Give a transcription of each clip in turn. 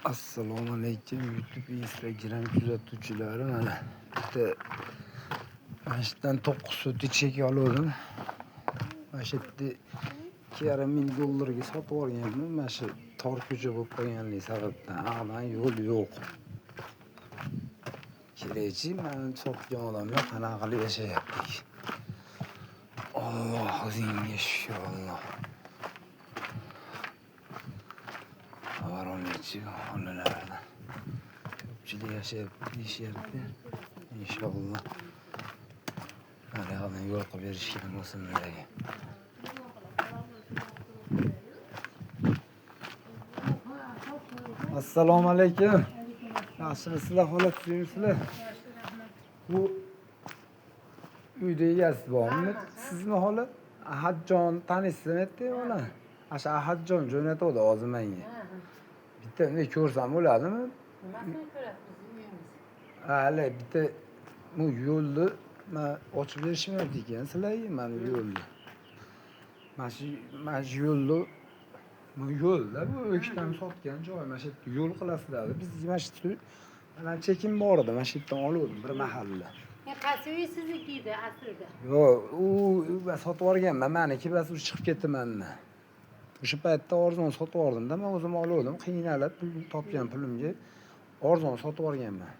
Assalomu alaykum YouTube, Instagram kuzatuvchilari. Mana bitta mana shu yerdan 9 sut chek oldim. Mana shu yerda $2,5 sotib olganman. Mana shu tor ko'cha bo'lib qolganligi sababdan aniq yo'l yo'q. Kerakchi, mana sotgan odamlar qanaqa qilib yashayapti. Alloh o'zingga shukr, Alloh. Varomichi xonalarda ko'pchilik yashayapti deyishyapti. Inshaalloh har yoqdan yo'l qilib berishgan bo'lsin ularga. Assalomu alaykum. Yaxshimisizlar, holat suyimsizlar? Bu uyda egasi bormi? Sizmi holat? Ahadjon taniysizmi ona? Asha Ahadjon jo'natadi hozir menga. Bitta uni ko'rsam bo'ladimi? Nimasini ko'rasiz uyingiz? Hali bitta bu yo'lni men ochib berishmayapti ekan sizlarga mana yo'lni. Mana shu yo'lni bu yo'lda bu o'ktam sotgan joy. Mana shu yerda yo'l qilasizlar. Biz mana shu mana chekim bor edi. Mana shu yerdan oldim bir mahalla. Qaysi uy sizniki edi aslida? Yo'q, u sotib olganman. Meniki bas u chiqib ketdi mendan. O'sha paytda arzon sotib oldim-da, men o'zim oldim, qiynalib pul topgan pulimga arzon sotib olganman.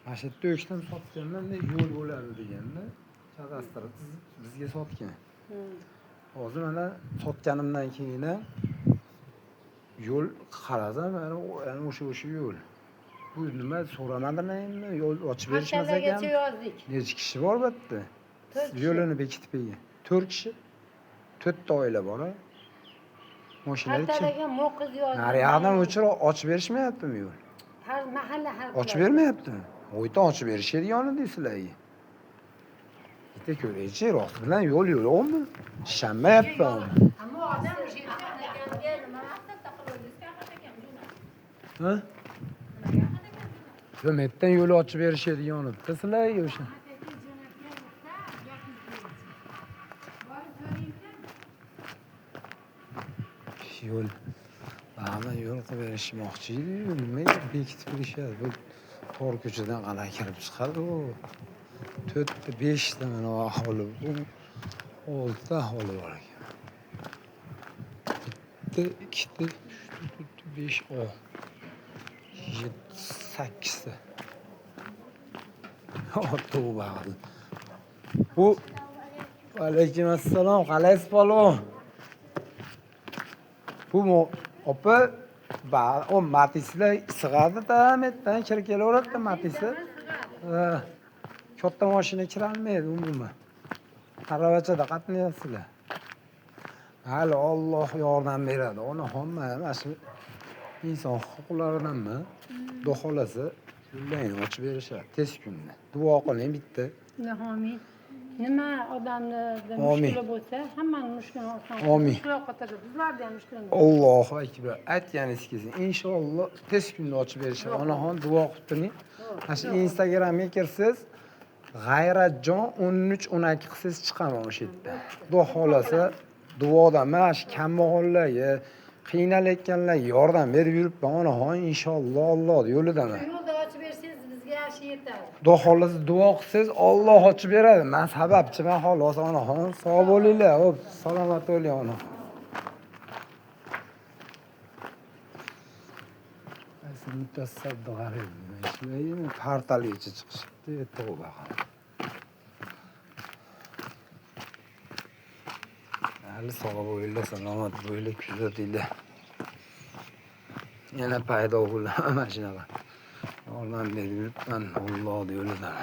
Mana shu yerda o'ktam sotganman, yo'l bo'ladi deganda, kadastr bizga sotgan. Hozir mana sotganimdan keyin yo'l qarasam, mana o'sha yo'l. Bu nima so'ramadim endi, yo'l ochib berishmas ekan. Qanchagacha yozdik? Necha kishi bor bu yerda? 4 kishi. Yo'lini bekitib bergan. 4 kishi. 4 ta oila bor. Mashinalar kim? Qanchagacha mo'qiz yozdik? Naryoqdan o'chirib ochib berishmayaptimi yo'l? Har mahalla har. Ochib bermayaptimi? O'yda ochib berishadigan sizlarga. Bitta ko'raychi, rost bilan yo'l yo'qmi? Shanmayapti. Ammo odam o'sha ekanga nima Ha? Yo'metdan yo'l ochib berishadigan edi. Sizlarga o'sha. Yo'l. Ba'zi yo'l qilib berishmoqchi edi. Nima bekitib berishadi? Bu tor ko'chadan qanaqa kirib chiqadi u? 4 ta 5 ta mana aholi. Bu 6 ta aholi bor ekan. Bitta, 2 ta, 3 ta, 4 ta, 5 o. 7 8 ta. Tavba qildim. Bu alaykum assalom, qalaysiz polvon? Bu opa o Matislar sig'adi-da, metdan kelaveradi Matisi. Katta mashina kirolmaydi umuman. Aravachada qatnayapsizlar. Hali Alloh yordam beradi. Ona hamma mana shu inson huquqlaridanmi? Xudo xolasa yo'llarni ochib berishadi tez kunda. Duo qiling bitta. Amin. Nima odamda mushkuli bo'lsa, hammaning mushkulini oson. Amin. Bizlarda ham mushkulimiz. Allohu akbar. Aytganingiz kelsin. Inshaalloh tez kunda ochib berishadi. Onaxon duo qilib turing. Mana shu Instagramga kirsiz, G'ayratjon 13-12 qilsangiz chiqaman o'sha yerda. Xudo xolasa duodan mana shu kambag'allarga, qiynalayotganlarga yordam berib yuribman. Onaxon inshaalloh Alloh yo'lidaman. Yo'lda ochib bersangiz bizga yaxshi yetadi. Xudo xolasa duo qilsangiz Alloh ochib beradi. Men sababchiman xolos onaxon. Sog' bo'linglar, hop, salomat bo'ling onaxon. Asl mutasaddi g'arib. Ishlaymi? Portalgacha chiqishibdi, tavba qilib. Hali sog' bo'linglar, salomat bo'linglar, kuzatinglar. Yana paydo bo'ladi mana shunaqa. Yordam berib yuribman, Alloh yo'lidan.